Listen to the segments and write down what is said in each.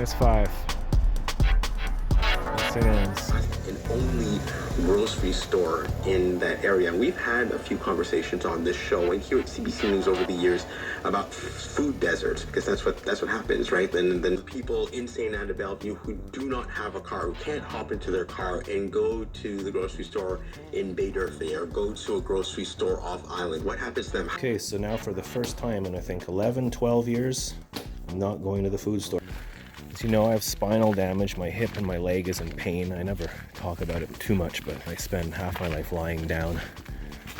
-5. St. Anne's. An only grocery store in that area. And we've had a few conversations on this show and here at CBC News over the years about food deserts, because that's what happens, right? And then people in St. Anne de Bellevue who do not have a car, who can't hop into their car and go to the grocery store in Bay d'Urfé or go to a grocery store off island. What happens to them? Okay, so now for the first time in I think 11, 12 years, I'm not going to the food store. As you know, I have spinal damage. My hip and my leg is in pain. I never talk about it too much, but I spend half my life lying down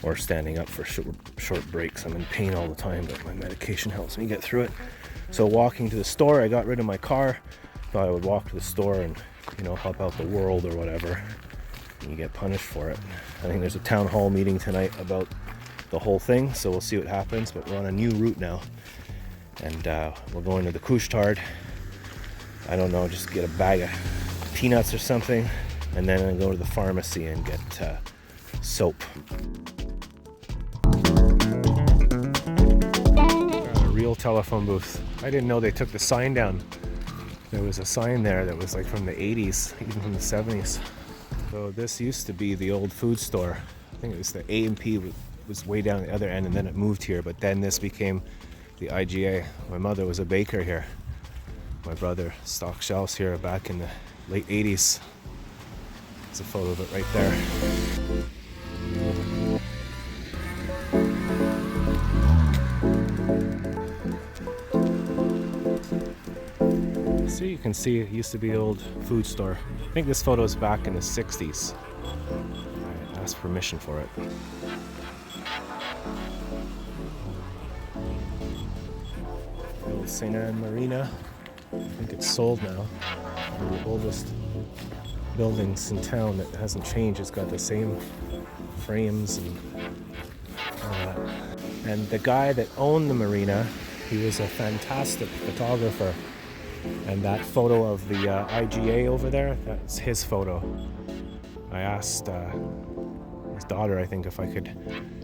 or standing up for short breaks. I'm in pain all the time, but my medication helps me get through it. So walking to the store, I got rid of my car. Thought I would walk to the store and, help out the world or whatever. And you get punished for it. I think there's a town hall meeting tonight about the whole thing, so we'll see what happens. But we're on a new route now, and we're going to the Couche-Tard. I don't know, just get a bag of peanuts or something, and then I go to the pharmacy and get soap. A real telephone booth. I didn't know they took the sign down. There was a sign there that was like from the 80s, even from the 70s. So this used to be the old food store. I think it was the A&P was way down the other end, and then it moved here, but then this became the IGA. My mother was a baker here. My brother stocked shelves here back in the late 80s. There's a photo of it right there. So you can see it used to be the old food store. I think this photo is back in the 60s. I asked permission for it. The old St. Anne Marina. I think it's sold now. One of the oldest buildings in town that hasn't changed. It's got the same frames and all that. And the guy that owned the marina, he was a fantastic photographer. And that photo of the IGA over there, that's his photo. I asked his daughter, I think, if I could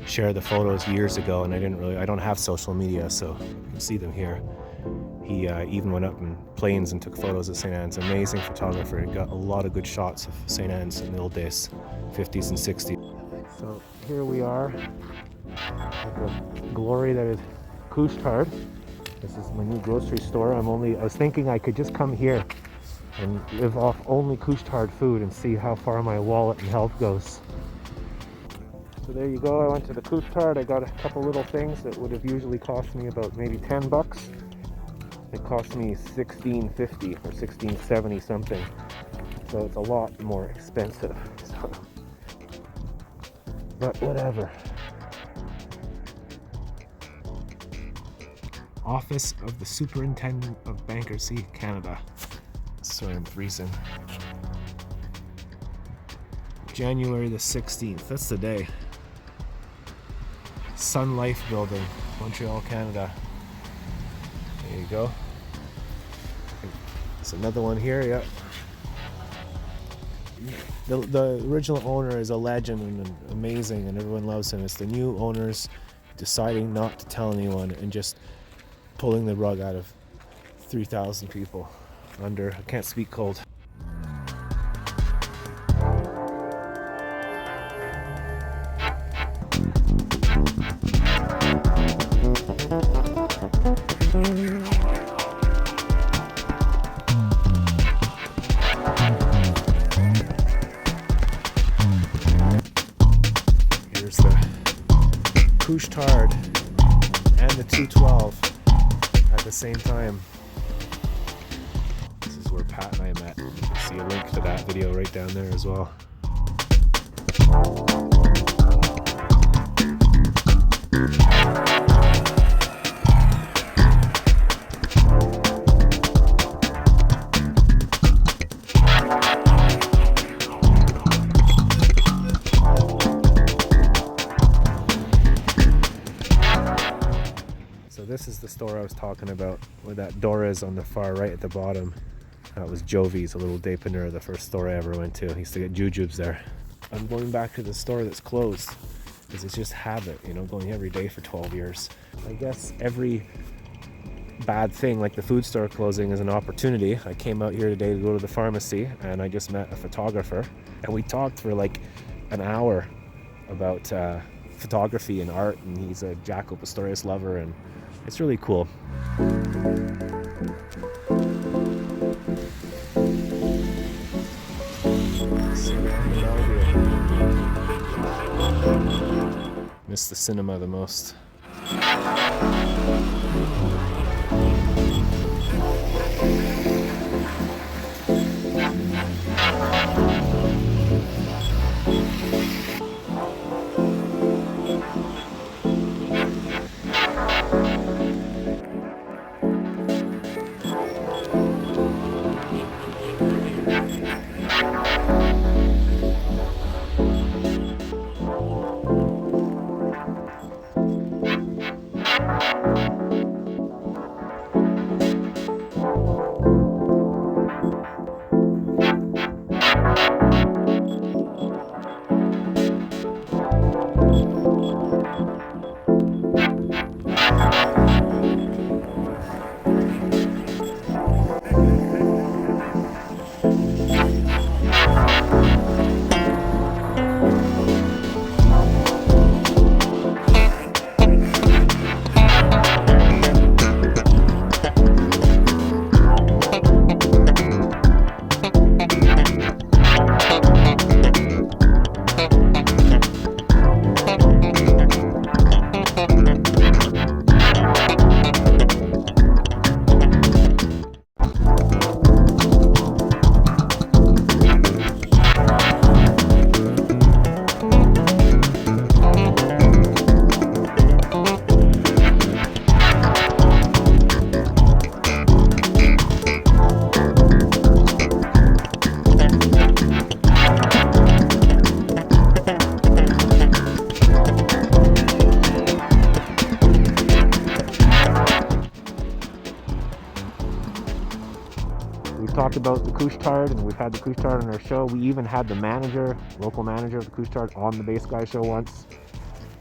share the photos years ago, and I don't have social media, so you can see them here. He even went up in planes and took photos of St. Anne's. Amazing photographer. He got a lot of good shots of St. Anne's in the old days, 50s and 60s. So here we are at the glory that is Couche-Tard. This is my new grocery store. I was thinking I could just come here and live off only Couche-Tard food and see how far my wallet and health goes. So there you go. I went to the Couche-Tard. I got a couple little things that would have usually cost me about maybe $10. It cost me $16.50 or $16.70 something. So it's a lot more expensive. But whatever. Office of the Superintendent of Bankruptcy, Canada. Sorry, I'm freezing. January the 16th. That's the day. Sun Life Building, Montreal, Canada. There you go. There's another one here, yeah. The original owner is a legend and amazing, and everyone loves him. It's the new owners deciding not to tell anyone and just pulling the rug out of 3,000 people under, I can't speak cold. Here's the Couche-Tard and the 212 at the same time. This is where Pat and I met. You can see a link to that video right down there as well. So this is the store I was talking about, where that door is on the far right at the bottom. That was Jovi's, a little dépanneur, the first store I ever went to. I used to get jujubes there. I'm going back to the store that's closed because it's just habit, going every day for 12 years. I guess every bad thing like the food store closing is an opportunity. I came out here today to go to the pharmacy, and I just met a photographer, and we talked for like an hour about photography and art, and he's a Jaco Pastorius lover, and it's really cool. Miss the cinema the most. Talked about the Couche-Tard, and we've had the Couche-Tard on our show. We even had the manager, local manager of the Couche-Tard on the Bass Guy show once.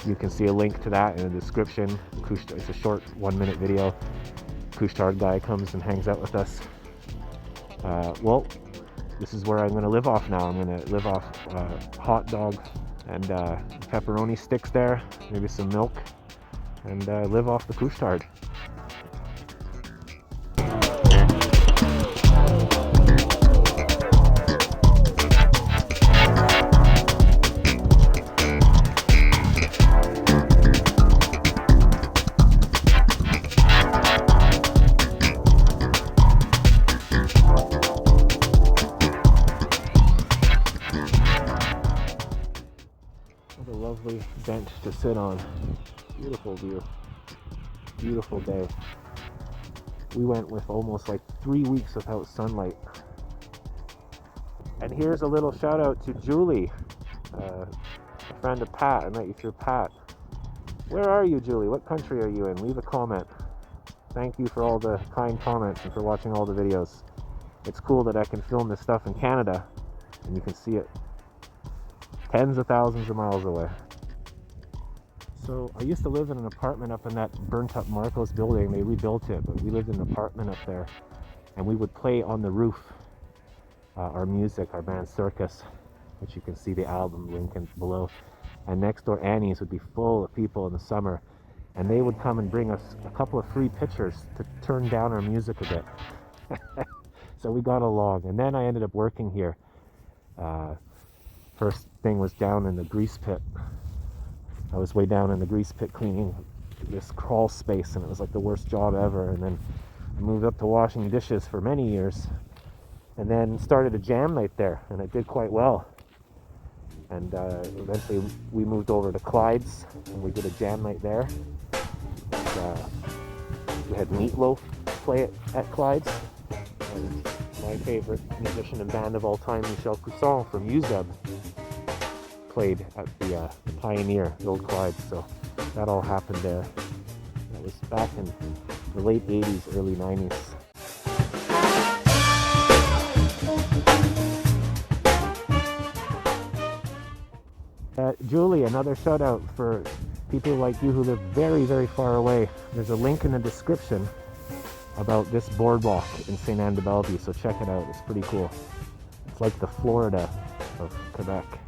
You can see a link to that in the description. It's a short 1-minute video. Couche-Tard guy comes and hangs out with us. Well, this is where I'm going to live off now. I'm going to live off hot dog and pepperoni sticks there, maybe some milk, and live off the Couche-Tard. What a lovely bench to sit on. Beautiful view. Beautiful day. We went with almost like 3 weeks without sunlight. And here's a little shout out to Julie, a friend of Pat. I met you through Pat. Where are you, Julie? What country are you in? Leave a comment. Thank you for all the kind comments and for watching all the videos. It's cool that I can film this stuff in Canada and you can see it tens of thousands of miles away. So I used to live in an apartment up in that burnt up Marcos building. They rebuilt it, but we lived in an apartment up there, and we would play on the roof our music, our band Circus, which you can see the album link below. And next door Annie's would be full of people in the summer, and they would come and bring us a couple of free pitchers to turn down our music a bit. So we got along, and then I ended up working here. First thing was down in the grease pit. I was way down in the grease pit cleaning this crawl space, and it was like the worst job ever. And then I moved up to washing dishes for many years, and then started a jam night there, and it did quite well. And eventually we moved over to Clyde's, and we did a jam night there. And, we had Meatloaf play at Clyde's, and my favorite musician and band of all time, Michel Cousson from UZEB, played at the Pioneer, the old Clyde. So that all happened there. That was back in the late 80s, early 90s. Julie, another shout out for people like you who live very, very far away. There's a link in the description about this boardwalk in St. Anne de Bellevue, so check it out. It's pretty cool. It's like the Florida of Quebec.